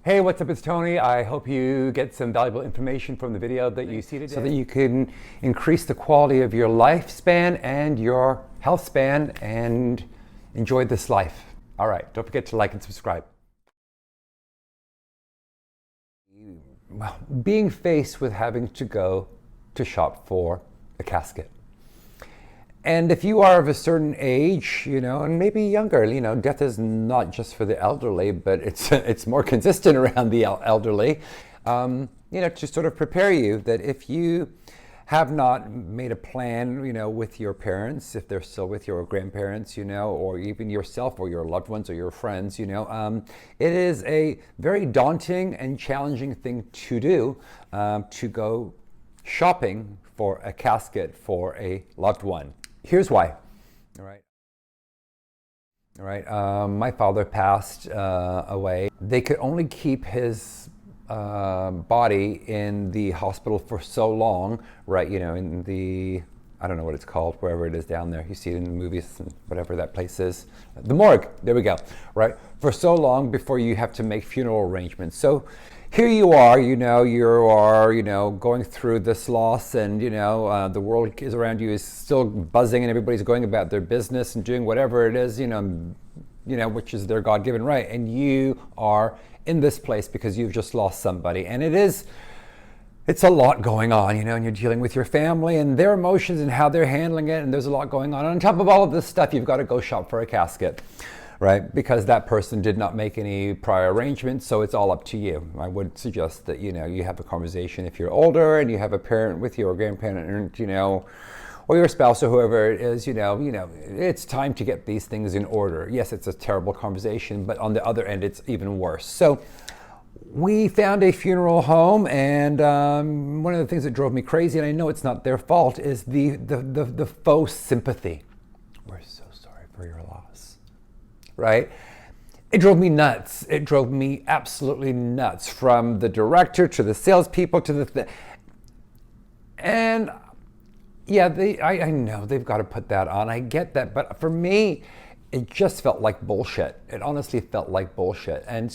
Hey, what's up? It's Tony. I hope you get some valuable information from the video that you see today so that you can increase the quality of your lifespan and your health span and enjoy this life. All right, don't forget to like and subscribe. Well, being faced with having to go to shop for a casket. And if you are of a certain age, and maybe younger, death is not just for the elderly, but it's more consistent around the elderly, to sort of prepare you that if you have not made a plan, with your parents, if they're still with your grandparents, or even yourself or your loved ones or your friends, it is a very daunting and challenging thing to do, to go shopping for a casket for a loved one. Here's why. All right. My father passed away. They could only keep his body in the hospital for so long, right? In the, I don't know what it's called, wherever it is down there. You see it in the movies and whatever that place is. The morgue, there we go, right? For so long before you have to make funeral arrangements. So here you are, going through this loss, and the world is around you is still buzzing, and everybody's going about their business and doing whatever it is, which is their God-given right, and you are in this place because you've just lost somebody, and it's a lot going on, and you're dealing with your family and their emotions and how they're handling it, and there's a lot going on. And on top of all of this stuff, you've got to go shop for a casket. Right, because that person did not make any prior arrangements, so it's all up to you. I would suggest that you have a conversation if you're older and you have a parent with you or a grandparent, or your spouse or whoever it is. It's time to get these things in order. Yes, it's a terrible conversation, but on the other end, it's even worse. So we found a funeral home, and one of the things that drove me crazy, and I know it's not their fault, is the faux sympathy. We're so sorry for your loss. Right? It drove me nuts. It drove me absolutely nuts, from the director to the salespeople to and yeah, I know they've got to put that on. I get that, but for me, it just felt like bullshit. It honestly felt like bullshit. And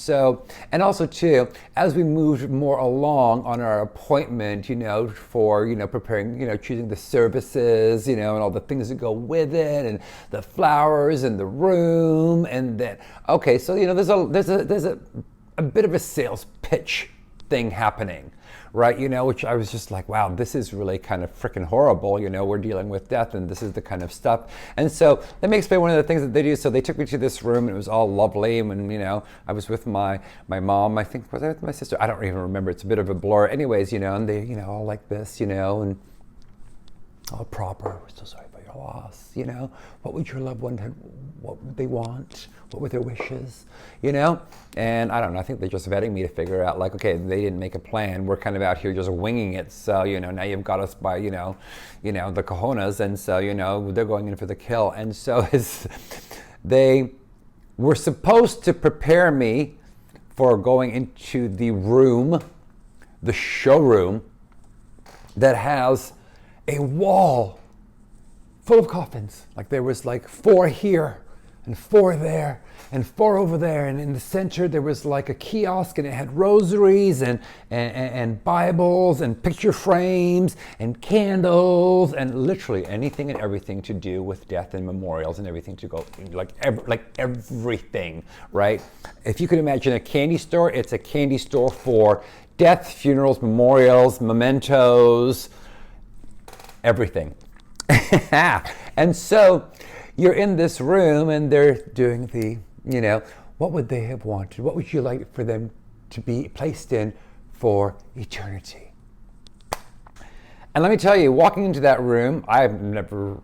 also too, as we moved more along on our appointment, for, preparing, choosing the services, and all the things that go with it, and the flowers and the room, and then, okay, so, there's a bit of a sales pitch thing happening, right? Which I was just like, wow, this is really kind of freaking horrible. We're dealing with death, and this is the kind of stuff. And so let me explain one of the things that they do. So they took me to this room, and it was all lovely. And I was with my mom. I think, was I with my sister? I don't even remember. It's a bit of a blur. Anyways, and they, all like this, and all proper. We're so sorry for your loss. What would your loved one what would they want? What were their wishes? And I don't know. I think they're just vetting me to figure out, like, okay, they didn't make a plan. We're kind of out here just winging it. So now you've got us by the cojones, and so they're going in for the kill. And so they were supposed to prepare me for going into the room, the showroom, that has a wall full of coffins. Like there was like 4 here and 4 there and 4 over there, and in the center there was like a kiosk, and it had rosaries and Bibles and picture frames and candles and literally anything and everything to do with death and memorials and everything to go, like everything, right? If you could imagine a candy store, it's a candy store for death, funerals, memorials, mementos, everything. And so you're in this room, and they're doing the, what would they have wanted? What would you like for them to be placed in for eternity? And let me tell you, walking into that room, I've never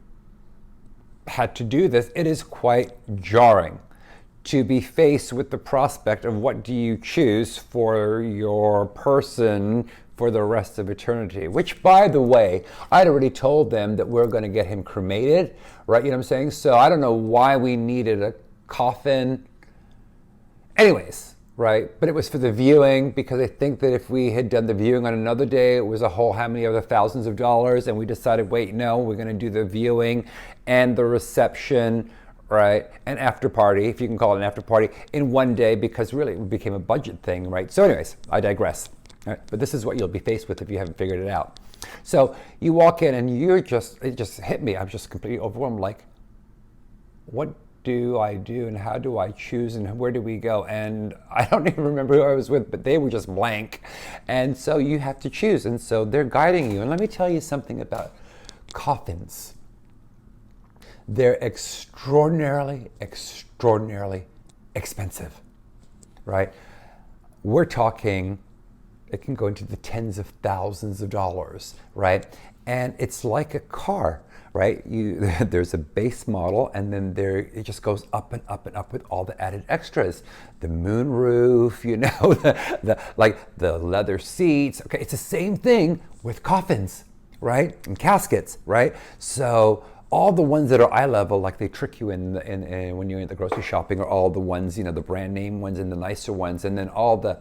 had to do this. It is quite jarring to be faced with the prospect of what do you choose for your person for the rest of eternity, which, by the way, I'd already told them that we're going to get him cremated, right? You know what I'm saying? So I don't know why we needed a coffin. Anyways, right? But it was for the viewing, because I think that if we had done the viewing on another day, it was a whole how many other thousands of dollars, and we decided, wait, no, we're going to do the viewing and the reception right? An after party, if you can call it an after party, in one day, because really it became a budget thing, right? So anyways, I digress. All right, but this is what you'll be faced with if you haven't figured it out. So you walk in and it just hit me. I'm just completely overwhelmed. Like, what do I do and how do I choose and where do we go? And I don't even remember who I was with, but they were just blank. And so you have to choose. And so they're guiding you. And let me tell you something about coffins. They're extraordinarily, extraordinarily expensive, right? We're talking, it can go into the tens of thousands of dollars, right? And it's like a car, right? There's a base model, and then it just goes up and up and up with all the added extras. The moon roof, the leather seats. Okay, it's the same thing with coffins, right? And caskets, right? So all the ones that are eye level, like they trick you in when you're in the grocery shopping, are all the ones, the brand name ones and the nicer ones, and then all the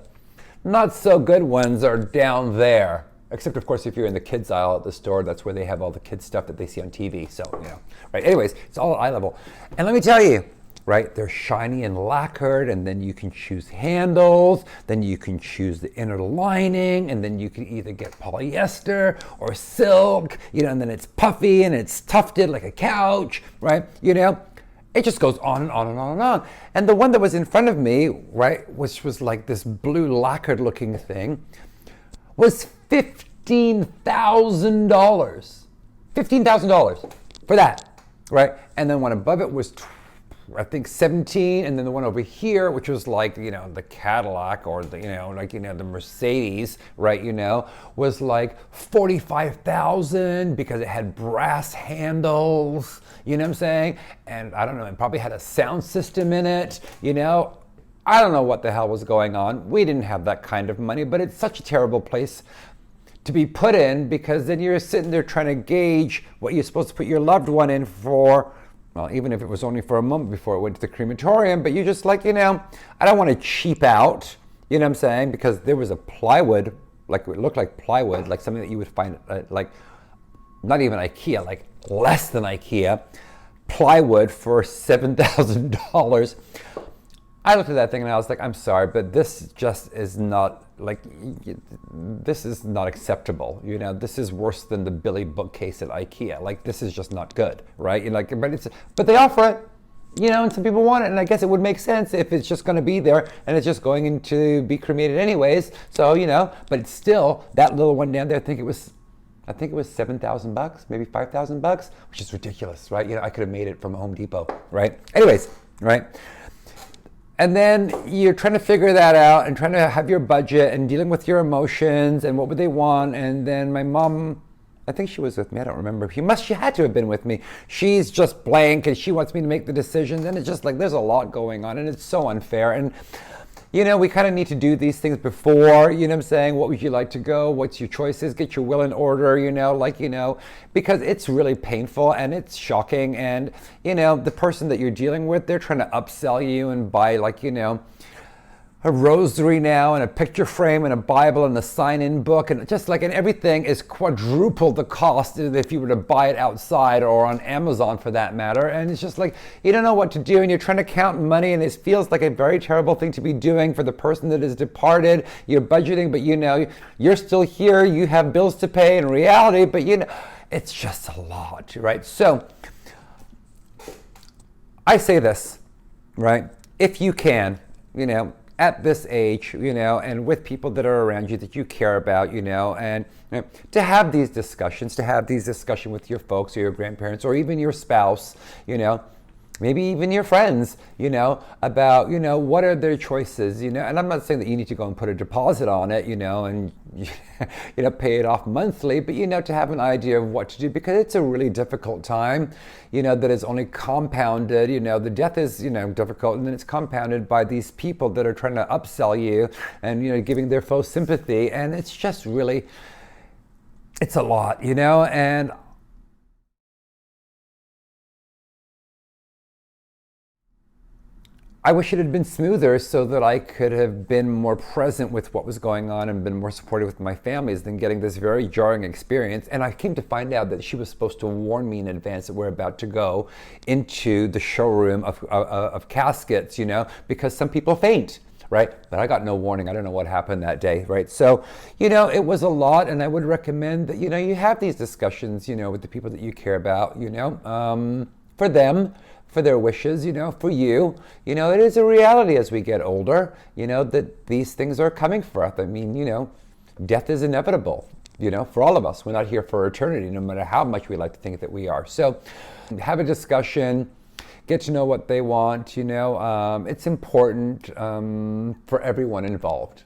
not so good ones are down there. Except, of course, if you're in the kids aisle at the store, that's where they have all the kids stuff that they see on TV. So, right? Anyways, it's all at eye level. And let me tell you, right? They're shiny and lacquered, and then you can choose handles, then you can choose the inner lining, and then you can either get polyester or silk, and then it's puffy and it's tufted like a couch, right? It just goes on and on and on and on. And the one that was in front of me, right, which was like this blue lacquered looking thing, was $15,000. $15,000 for that, right? And then one above it was, I think, 17, and then the one over here, which was like, the Cadillac or the, the Mercedes, right, was like 45,000 because it had brass handles, you know what I'm saying? And I don't know, it probably had a sound system in it, I don't know what the hell was going on. We didn't have that kind of money, but it's such a terrible place to be put in, because then you're sitting there trying to gauge what you're supposed to put your loved one in for. Well, even if it was only for a month before it went to the crematorium, but you just like, I don't want to cheap out, you know what I'm saying? Because there was a plywood, like it looked like plywood, like something that you would find like, not even IKEA, like less than IKEA, plywood for $7,000. I looked at that thing and I was like, I'm sorry, but this just is not, this is not acceptable. This is worse than the Billy bookcase at IKEA. Like, this is just not good, right? But they offer it, and some people want it, and I guess it would make sense if it's just going to be there and it's just going to be cremated anyways. So, but it's still, that little one down there, I think it was $7,000, maybe $5,000, which is ridiculous, right? I could have made it from Home Depot, right? Anyways, right? And then you're trying to figure that out and trying to have your budget and dealing with your emotions and what would they want. And then my mom, I think she was with me, I don't remember. She had to have been with me. She's just blank and she wants me to make the decisions. And it's just like, there's a lot going on and it's so unfair. And, we kind of need to do these things before, what I'm saying? What would you like to go? What's your choices? Get your will in order, because it's really painful and it's shocking. And, the person that you're dealing with, they're trying to upsell you and buy a rosary now and a picture frame and a Bible and a sign-in book and and everything is quadruple the cost if you were to buy it outside or on Amazon for that matter. And it's just like, you don't know what to do and you're trying to count money and it feels like a very terrible thing to be doing for the person that is departed. You're budgeting, but you're still here, you have bills to pay in reality, but it's just a lot, right? So I say this, right? If you can, at this age, and with people that are around you that you care about, and to have these discussions, with your folks or your grandparents or even your spouse, maybe even your friends, about, what are their choices, and I'm not saying that you need to go and put a deposit on it, and, pay it off monthly, but, to have an idea of what to do, because it's a really difficult time, that is only compounded, the death is, difficult, and then it's compounded by these people that are trying to upsell you and, giving their faux sympathy, and it's just really, it's a lot, and I wish it had been smoother so that I could have been more present with what was going on and been more supportive with my families than getting this very jarring experience. And I came to find out that she was supposed to warn me in advance that we're about to go into the showroom of caskets, you know, because some people faint. Right? But I got no warning. I don't know what happened that day, right? So, you know, it was a lot, and I would recommend that, you know, you have these discussions, you know, with the people that you care about, you know, for them, for their wishes, you know, for you. You know, it is a reality as we get older, you know, that these things are coming for us. I mean, you know, death is inevitable, you know, for all of us. We're not here for eternity, no matter how much we like to think that we are. So have a discussion. Get to know what they want, you know. It's important for everyone involved.